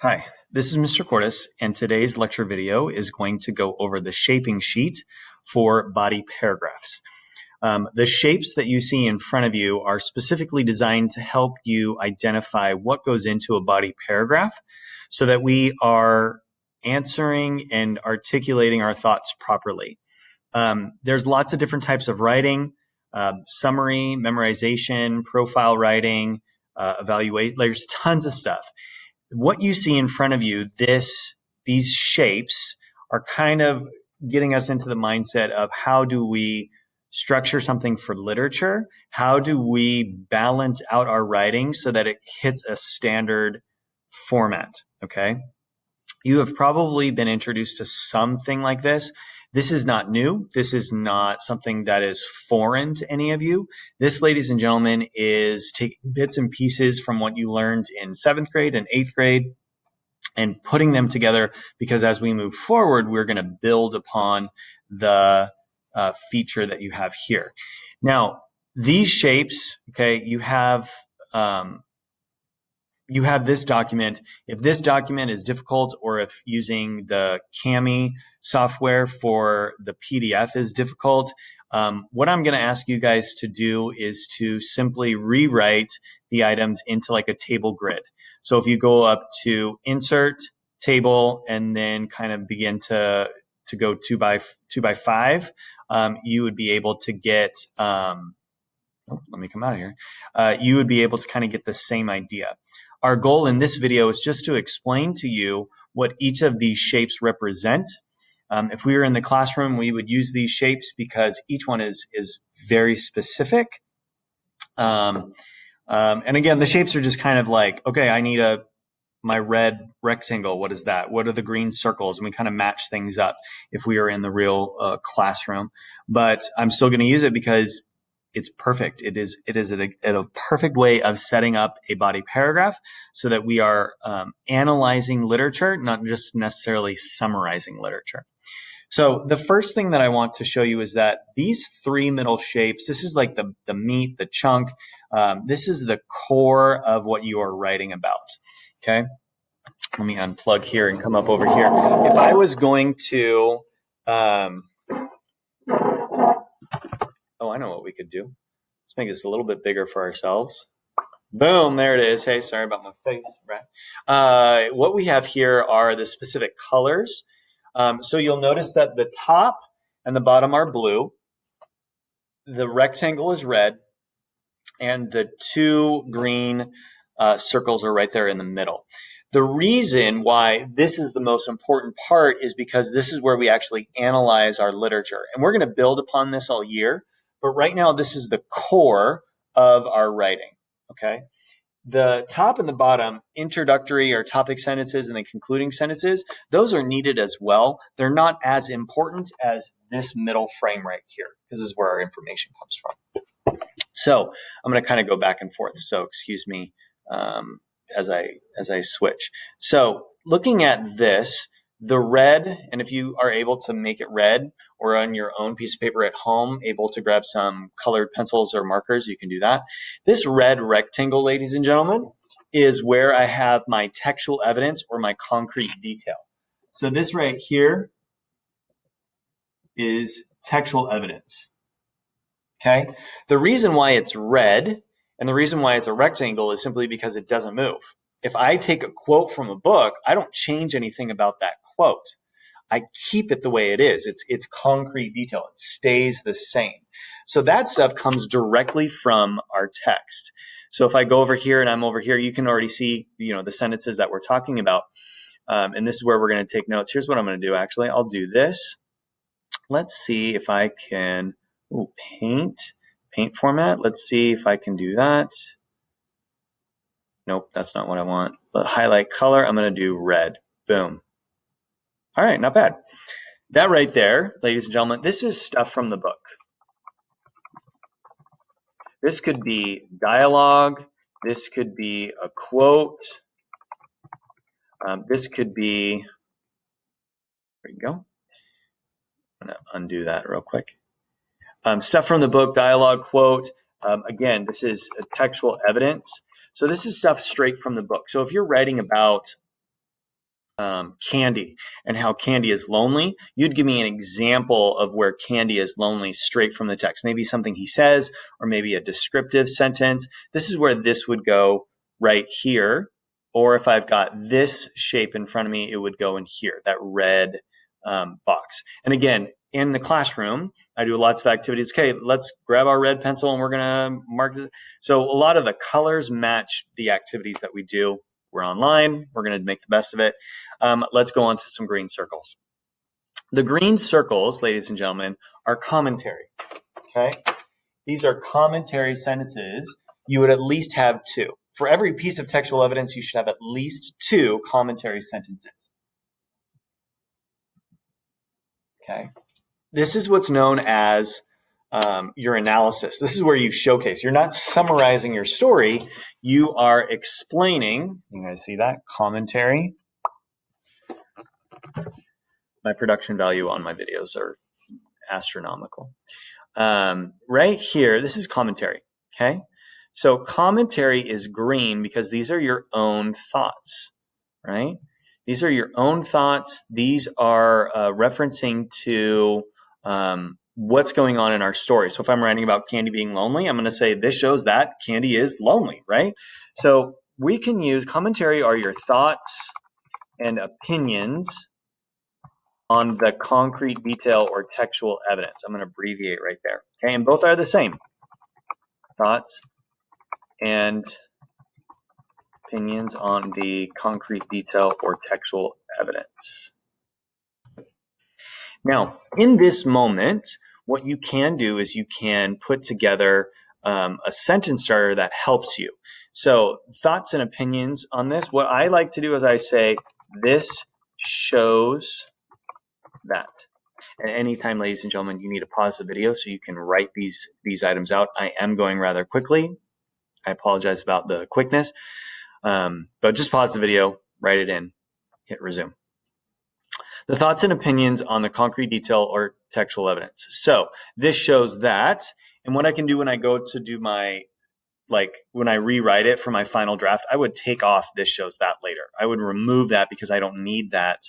Hi, this is Mr. Cordes, and today's lecture video is going to go over the shaping sheet for body paragraphs. The shapes that you see in front of you are specifically designed to help you identify what goes into a body paragraph so that we are answering and articulating our thoughts properly. There's lots of different types of writing, summary, memorization, profile writing, evaluate. There's tons of stuff. What you see in front of you, these shapes are kind of getting us into the mindset of how do we structure something for literature? How do we balance out our writing so that it hits a standard format? Okay. You have probably been introduced to something like this. This is not new. This is not something that is foreign to any of you. This, ladies and gentlemen, is taking bits and pieces from what you learned in 7th grade and 8th grade and putting them together, because as we move forward, we're going to build upon the feature that you have here. Now, these shapes, okay, you have this document. If this document is difficult, or if using the Kami software for the PDF is difficult, what I'm going to ask you guys to do is to simply rewrite the items into like a table grid. So if you go up to Insert, Table, and then kind of begin to go 2 by 5, you would be able to get, let me come out of here. You would be able to kind of get the same idea. Our goal in this video is just to explain to you what each of these shapes represent. If we were in the classroom, we would use these shapes because each one is very specific. And again, the shapes are just kind of like, okay, I need my red rectangle. What is that? What are the green circles? And we kind of match things up if we are in the real classroom. But I'm still going to use it because it's perfect. It is a perfect way of setting up a body paragraph so that we are analyzing literature, not just necessarily summarizing literature. So the first thing that I want to show you is that these 3 middle shapes, this is like the meat, the chunk. This is the core of what you are writing about. Okay. Let me unplug here and come up over here. If I was going to, oh, I know what we could do. Let's make this a little bit bigger for ourselves. Boom, there it is. Hey, sorry about my face, right? What we have here are the specific colors. So you'll notice that the top and the bottom are blue. The rectangle is red. And the 2 green circles are right there in the middle. The reason why this is the most important part is because this is where we actually analyze our literature. And we're going to build upon this all year. But right now, this is the core of our writing, okay? The top and the bottom, introductory or topic sentences and then concluding sentences, those are needed as well. They're not as important as this middle frame right here. This is where our information comes from. So I'm going to kind of go back and forth. So excuse me as I switch. So looking at this, the red, and if you are able to make it red or on your own piece of paper at home, able to grab some colored pencils or markers, you can do that. This red rectangle, ladies and gentlemen, is where I have my textual evidence or my concrete detail. So this right here is textual evidence. Okay. The reason why it's red and the reason why it's a rectangle is simply because it doesn't move. If I take a quote from a book, I don't change anything about that quote. I keep it the way it is. It's concrete detail. It stays the same. So that stuff comes directly from our text. So if I go over here and I'm over here, you can already see, the sentences that we're talking about. And this is where we're going to take notes. Here's what I'm going to do. Actually, I'll do this. Let's see if I can paint format. Let's see if I can do that. Nope, that's not what I want. Highlight color, I'm going to do red. Boom. All right, not bad. That right there, ladies and gentlemen, this is stuff from the book. This could be dialogue. This could be a quote. This could be, there you go. I'm going to undo that real quick. Stuff from the book, dialogue, quote. Again, this is a textual evidence. So this is stuff straight from the book. So if you're writing about Candy and how Candy is lonely, you'd give me an example of where Candy is lonely straight from the text. Maybe something he says, or maybe a descriptive sentence. This is where this would go right here. Or if I've got this shape in front of me, it would go in here, that red box. And again, in the classroom, I do lots of activities. Okay, let's grab our red pencil and we're going to mark this. So a lot of the colors match the activities that we do. We're online. We're going to make the best of it. Let's go on to some green circles. The green circles, ladies and gentlemen, are commentary. Okay? These are commentary sentences. You would at least have two. For every piece of textual evidence, you should have at least two commentary sentences. Okay? This is what's known as your analysis. This is where you showcase. You're not summarizing your story. You are explaining. You guys see that? Commentary. My production value on my videos are astronomical. Right here, this is commentary. Okay? So commentary is green because these are your own thoughts, right? These are your own thoughts. These are referencing to what's going on in our story. So if I'm writing about Candy being lonely, I'm going to say this shows that Candy is lonely, right? So we can use commentary are your thoughts and opinions on the concrete detail or textual evidence. I'm going to abbreviate right there. Okay, and both are the same. Thoughts and opinions on the concrete detail or textual evidence. Now, in this moment, what you can do is you can put together a sentence starter that helps you. So thoughts and opinions on this. What I like to do is I say, this shows that. And anytime, ladies and gentlemen, you need to pause the video so you can write these items out. I am going rather quickly. I apologize about the quickness. But just pause the video, write it in, hit resume. The thoughts and opinions on the concrete detail or textual evidence. So this shows that, and what I can do when I go to do my, when I rewrite it for my final draft, I would take off this shows that later. I would remove that because I don't need that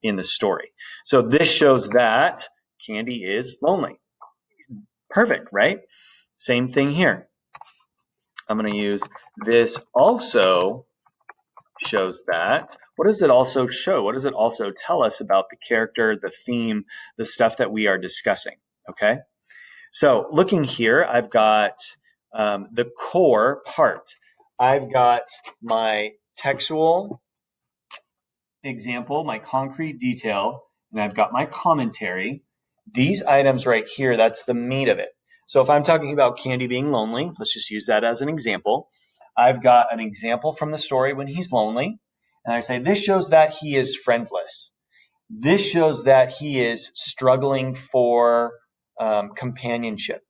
in the story. So this shows that Candy is lonely. Perfect, right? Same thing here. I'm going to use this also shows that. What does it also show? What does it also tell us about the character, the theme, the stuff that we are discussing? Okay. So looking here, I've got the core part. I've got my textual example, my concrete detail, and I've got my commentary. These items right here, that's the meat of it. So if I'm talking about Candy being lonely, let's just use that as an example. I've got an example from the story when he's lonely, and I say, this shows that he is friendless. This shows that he is struggling for companionship.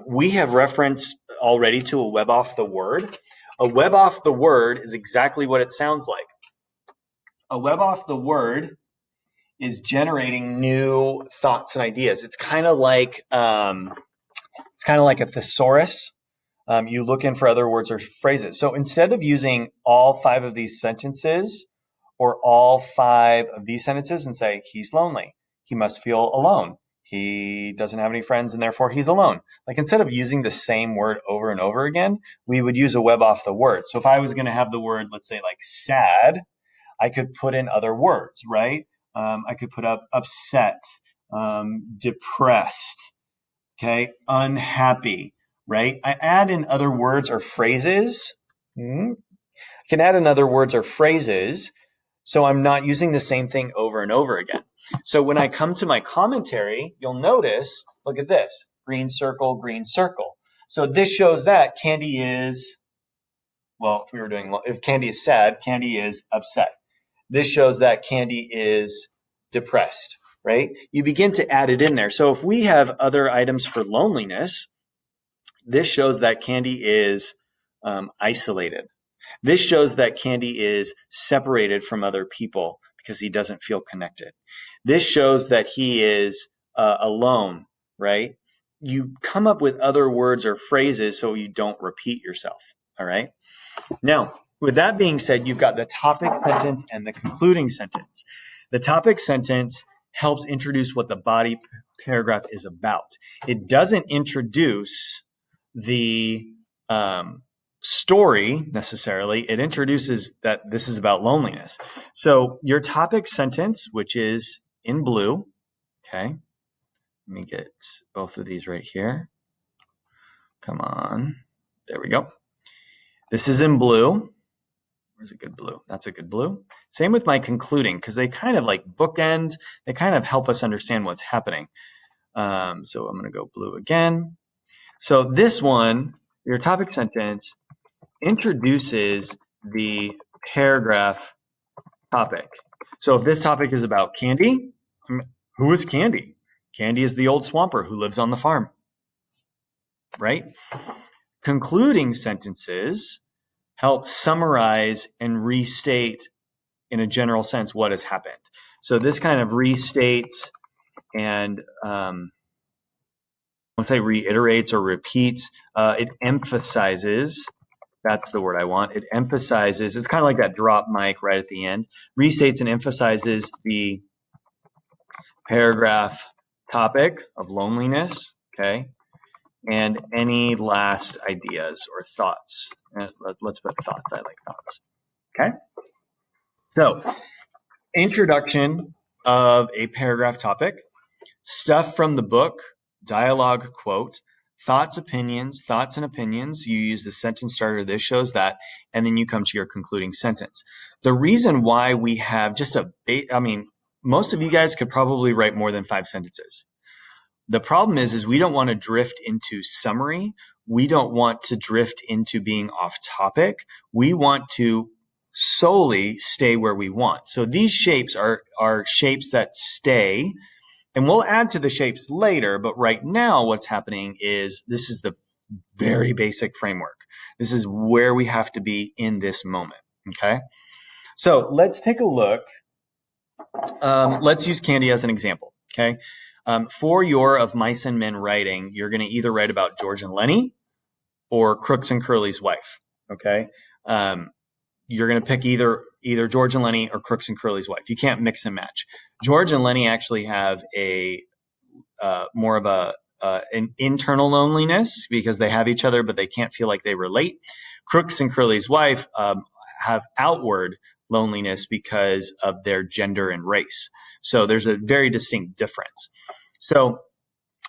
We have referenced already to a web off the word. A web off the word is exactly what it sounds like. A web off the word is generating new thoughts and ideas. It's kind of like a thesaurus. You look in for other words or phrases. So instead of using all 5 of these sentences or all 5 of these sentences and say, he's lonely, he must feel alone, he doesn't have any friends and therefore he's alone. Like instead of using the same word over and over again, we would use a web off the word. So if I was going to have the word, let's say like sad, I could put in other words, right? I could put up upset, depressed, okay, unhappy, right? I add in other words or phrases. I can add in other words or phrases, so I'm not using the same thing over and over again. So when I come to my commentary, you'll notice, look at this, green circle, green circle. So this shows that Candy is, well, if Candy is sad, Candy is upset. This shows that Candy is depressed, right? You begin to add it in there. So if we have other items for loneliness, this shows that Candy is isolated. This shows that Candy is separated from other people because he doesn't feel connected. This shows that he is alone, right? You come up with other words or phrases so you don't repeat yourself, all right? Now, with that being said, you've got the topic sentence and the concluding sentence. The topic sentence helps introduce what the body paragraph is about. It doesn't introduce the story necessarily. It introduces that this is about loneliness. So your topic sentence, which is in blue, okay, let me get both of these right here. Come on. There we go. This is in blue. Where's a good blue? That's a good blue. Same with my concluding, because they kind of like bookend. They kind of help us understand what's happening. So I'm going to go blue again. So this one, your topic sentence, introduces the paragraph topic. So if this topic is about Candy, who is Candy? Candy is the old swamper who lives on the farm, right? Concluding sentences help summarize and restate in a general sense what has happened. So this kind of restates and I won't say reiterates or repeats. It emphasizes. That's the word I want. It emphasizes. It's kind of like that drop mic right at the end. Restates and emphasizes the paragraph topic of loneliness. Okay. And any last ideas or thoughts. Let's put thoughts. I like thoughts. Okay. So, introduction of a paragraph topic, stuff from the book, dialogue, quote, thoughts and opinions. You use the sentence starter. This shows that. And then you come to your concluding sentence. The reason why we have just most of you guys could probably write more than 5 sentences. The problem is we don't want to drift into summary. We don't want to drift into being off topic. We want to solely stay where we want. So these shapes are shapes that stay, and we'll add to the shapes later. But right now what's happening is this is the very basic framework. This is where we have to be in this moment. Okay. So let's take a look. Let's use Candy as an example. Okay. For your Of Mice and Men writing, you're going to either write about George and Lenny or Crooks and Curly's wife. Okay. You're going to pick either George and Lenny or Crooks and Curly's wife. You can't mix and match. George and Lenny actually have a more of an internal loneliness because they have each other, but they can't feel like they relate. Crooks and Curly's wife have outward loneliness because of their gender and race. So there's a very distinct difference. So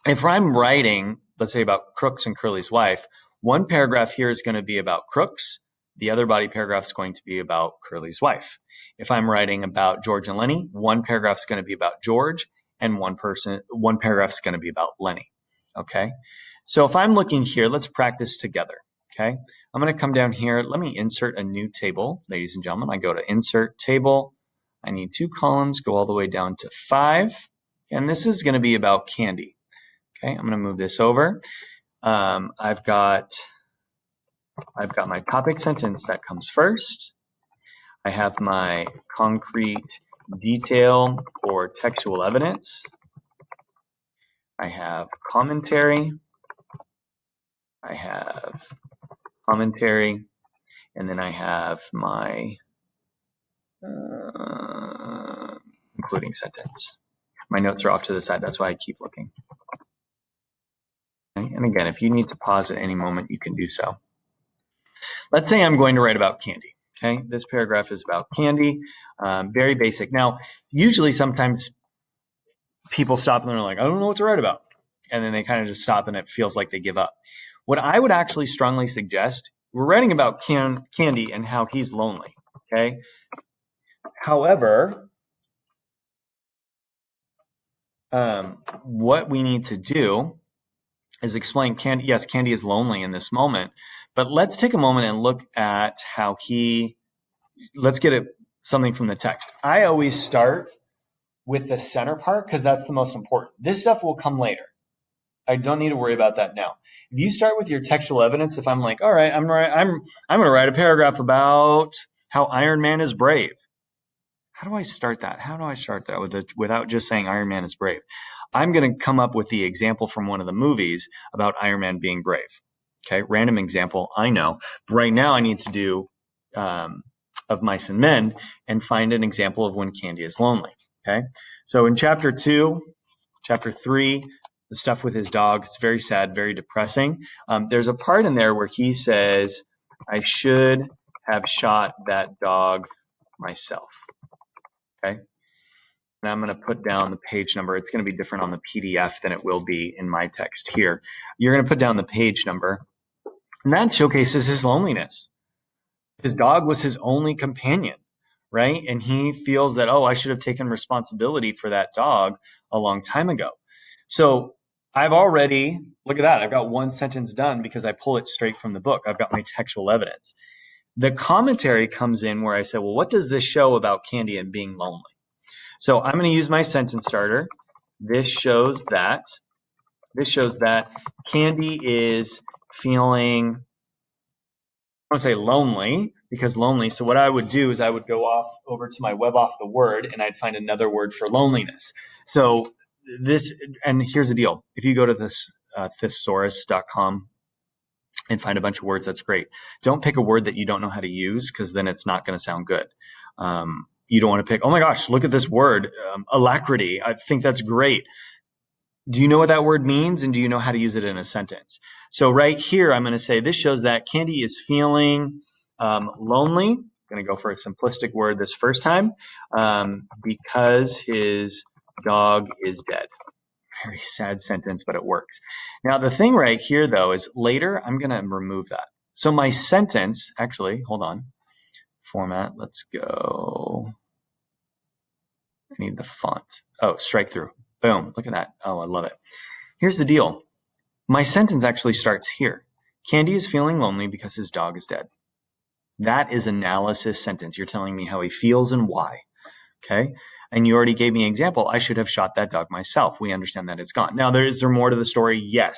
if I'm writing, let's say about Crooks and Curly's wife, one paragraph here is going to be about Crooks. The other body paragraph is going to be about Curly's wife. If I'm writing about George and Lenny, one paragraph is going to be about George and one paragraph is going to be about Lenny. Okay. So if I'm looking here, let's practice together. Okay. I'm going to come down here. Let me insert a new table, ladies and gentlemen. I go to Insert Table. I need 2 columns, go all the way down to 5. And this is going to be about Candy. Okay, I'm going to move this over. I've got my topic sentence that comes first. I have my concrete detail or textual evidence. I have commentary. And then I have my concluding sentence. My notes are off to the side. That's why I keep looking. Okay. And again, if you need to pause at any moment, you can do so. Let's say I'm going to write about Candy. Okay. This paragraph is about Candy. Very basic. Now, usually sometimes people stop and they're like, I don't know what to write about. And then they kind of just stop and it feels like they give up. What I would actually strongly suggest, we're writing about Candy and how he's lonely. Okay. However, what we need to do is explain Candy. Yes, Candy is lonely in this moment, but let's take a moment and look at how let's get something from the text. I always start with the center part because that's the most important. This stuff will come later. I don't need to worry about that now. If you start with your textual evidence, if I'm like, all right, I'm going to write a paragraph about how Iron Man is brave. How do I start that? How do I start that without just saying Iron Man is brave? I'm going to come up with the example from one of the movies about Iron Man being brave. Okay, random example, I know. But right now I need to do of Mice and Men and find an example of when Candy is lonely. Okay, so in chapter 2, chapter 3, the stuff with his dog, it's very sad, very depressing. There's a part in there where he says, I should have shot that dog myself. Okay, and I'm going to put down the page number. It's going to be different on the PDF than it will be in my text here. You're going to put down the page number, and that showcases his loneliness. His dog was his only companion, right? And he feels that, oh, I should have taken responsibility for that dog a long time ago. So I've already, look at that, I've got one sentence done because I pull it straight from the book. I've got my textual evidence. The commentary comes in where I say, well, what does this show about Candy and being lonely? So I'm going to use my sentence starter. This shows that Candy is feeling, I don't say lonely, because lonely. So what I would do is I would go off over to my web off the word and I'd find another word for loneliness. So this, and here's the deal. If you go to this thesaurus.com and find a bunch of words, that's great. Don't pick a word that you don't know how to use, because then it's not going to sound good. You don't want to pick, oh my gosh, look at this word, alacrity. I think that's great. Do you know what that word means? And do you know how to use it in a sentence? So right here, I'm going to say this shows that Candy is feeling lonely. I'm going to go for a simplistic word this first time, because his dog is dead. Very sad sentence, but it works. Now, the thing right here, though, is later I'm going to remove that. So my sentence, actually, hold on. Format, let's go. I need the font. Oh, strike through. Boom, look at that. Oh, I love it. Here's the deal. My sentence actually starts here. Candy is feeling lonely because his dog is dead. That is analysis sentence. You're telling me how he feels and why. Okay? And you already gave me an example. I should have shot that dog myself. We understand that it's gone. Now, is there more to the story? Yes.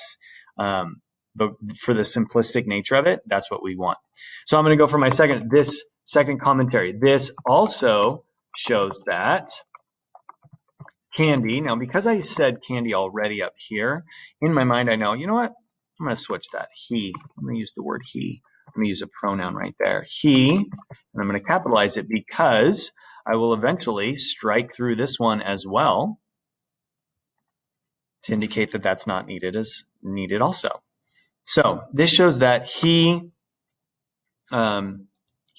But for the simplistic nature of it, that's what we want. So I'm going to go for my second commentary. This also shows that Candy, now because I said Candy already up here, in my mind I know, you know what? I'm going to switch that. He. I'm going to use the word he. I'm going to use a pronoun right there. He, and I'm going to capitalize it because I will eventually strike through this one as well to indicate that that's not needed as needed also. So this shows that he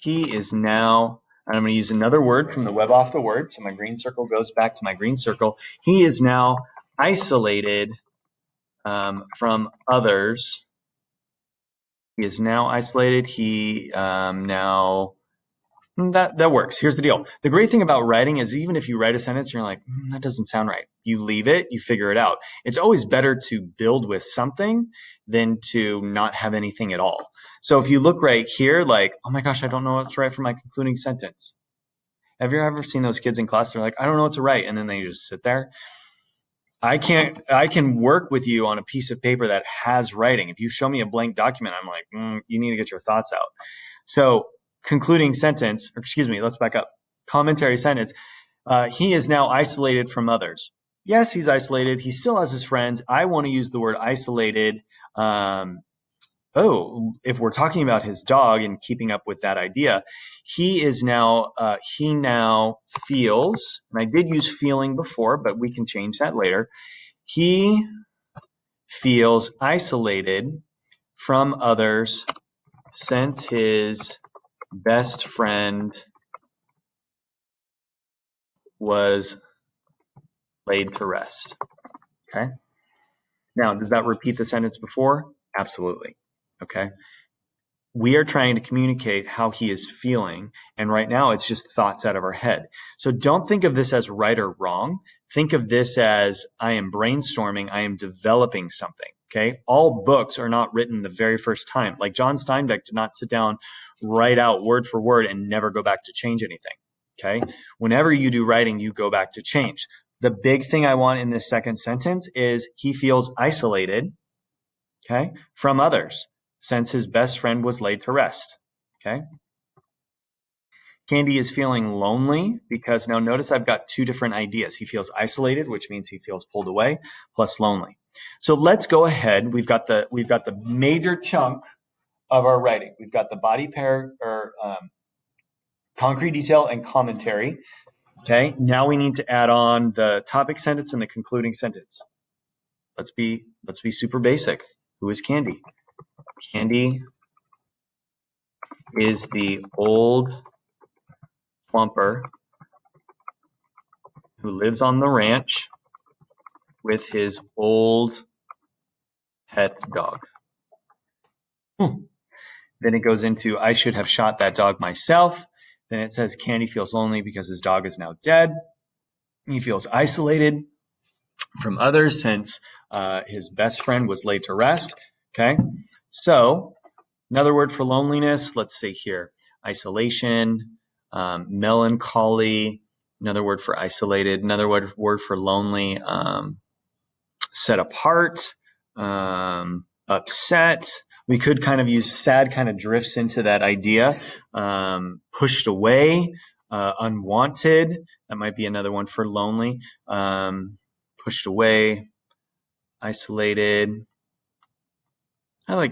is now, and I'm going to use another word from the web off the word. So my green circle goes back to my green circle. He is now isolated from others. He is now isolated. He now, that works. Here's the deal. The great thing about writing is even if you write a sentence, you're like, that doesn't sound right. You leave it, you figure it out. It's always better to build with something than to not have anything at all. So if you look right here, like, oh my gosh, I don't know what to write for my concluding sentence. Have you ever seen those kids in class? They're like, I don't know what to write. And then they just sit there. I can work with you on a piece of paper that has writing. If you show me a blank document, I'm like, you need to get your thoughts out. So concluding sentence, or excuse me, let's back up. Commentary sentence. He is now isolated from others. Yes, he's isolated. He still has his friends. I want to use the word isolated. If we're talking about his dog and keeping up with that idea, he now feels, and I did use feeling before, but we can change that later. He feels isolated from others since his best friend was laid to rest. Okay. Now, does that repeat the sentence before? Absolutely. Okay. We are trying to communicate how he is feeling. And right now it's just thoughts out of our head. So don't think of this as right or wrong. Think of this as I am brainstorming. I am developing something. Okay. All books are not written the very first time. Like John Steinbeck did not sit down, write out word for word and never go back to change anything. Okay. Whenever you do writing, you go back to change. The big thing I want in this second sentence is he feels isolated, okay, from others since his best friend was laid to rest, okay? Candy is feeling lonely because now notice I've got two different ideas. He feels isolated, which means he feels pulled away, plus lonely. So let's go ahead. We've got the major chunk of our writing. We've got the body pair or concrete detail and commentary. Okay, now we need to add on the topic sentence and the concluding sentence. Let's be super basic. Who is Candy? Candy is the old swamper who lives on the ranch with his old pet dog. Then it goes into, I should have shot that dog myself. Then it says Candy feels lonely because his dog is now dead. He feels isolated from others since his best friend was laid to rest. Okay, so another word for loneliness, let's see here, isolation, melancholy, another word for isolated, another word for lonely, set apart, upset. We could kind of use sad, kind of drifts into that idea. Pushed away, unwanted. That might be another one for lonely. Pushed away, isolated. No,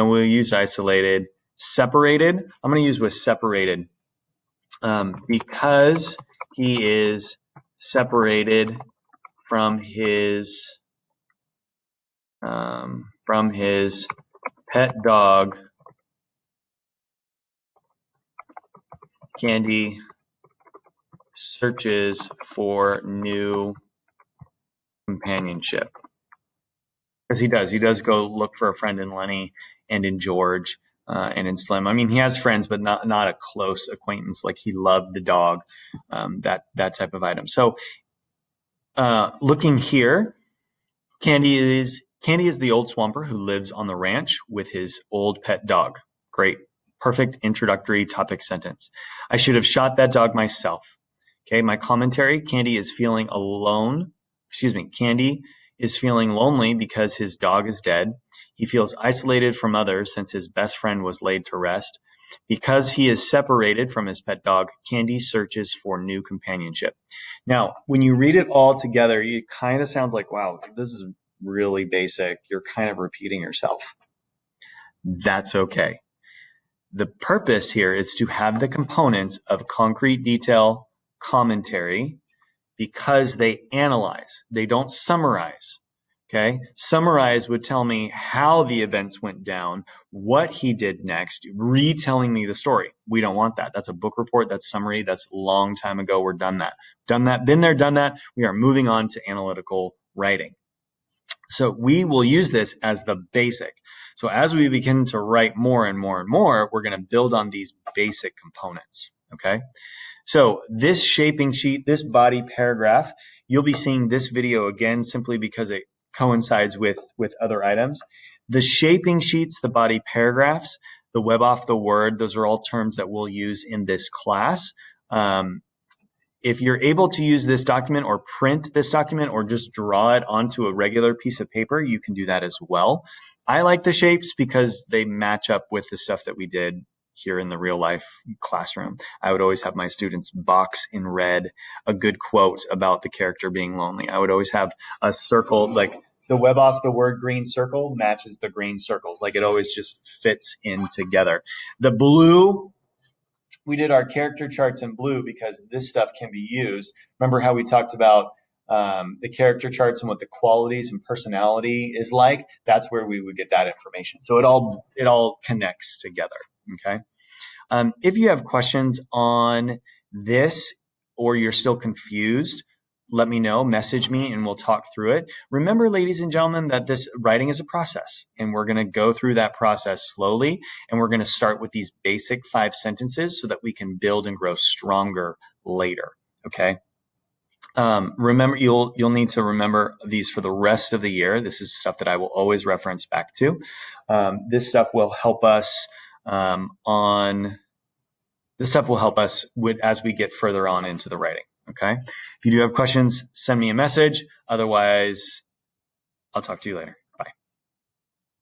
we'll use isolated. Separated. I'm going to use with separated. Because he is separated from his pet dog, Candy searches for new companionship. Because he does go look for a friend in Lenny and in George and in Slim. I mean, he has friends, but not a close acquaintance. Like, he loved the dog, that type of item. So looking here, Candy is the old swamper who lives on the ranch with his old pet dog. Great. Perfect introductory topic sentence. I should have shot that dog myself. Okay, my commentary, Candy is feeling alone. Candy is feeling lonely because his dog is dead. He feels isolated from others since his best friend was laid to rest. Because he is separated from his pet dog, Candy searches for new companionship. Now, when you read it all together, it kind of sounds like, wow, this is really basic. You're kind of repeating yourself. That's okay. The purpose here is to have the components of concrete detail, commentary, because they analyze. They don't summarize. Okay. Summarize would tell me how the events went down, what he did next, retelling me the story. We don't want that. That's a book report. That's summary. That's a long time ago. We're done that. Been there, done that. We are moving on to analytical writing. So we will use this as the basic. So as we begin to write more and more and more, we're going to build on these basic components. Okay. So this shaping sheet, this body paragraph, you'll be seeing this video again simply because it coincides with other items. The shaping sheets, the body paragraphs, the web off the word, those are all terms that we'll use in this class. If you're able to use this document or print this document or just draw it onto a regular piece of paper, you can do that as well. I like the shapes because they match up with the stuff that we did here in the real life classroom. I would always have my students box in red a good quote about the character being lonely. I would always have a circle, like the web off the word green circle matches the green circles. Like, it always just fits in together. The blue, we did our character charts in blue because this stuff can be used. Remember how we talked about the character charts and what the qualities and personality is like? That's where we would get that information. So it all connects together. Okay. If you have questions on this or you're still confused, let me know, message me, and we'll talk through it. Remember, ladies and gentlemen, that this writing is a process, and we're going to go through that process slowly, and we're going to start with these basic 5 sentences so that we can build and grow stronger later. Okay. Remember, you'll need to remember these for the rest of the year. This is stuff that I will always reference back to. This stuff will help us as we get further on into the writing. Okay. If you do have questions, send me a message. Otherwise, I'll talk to you later.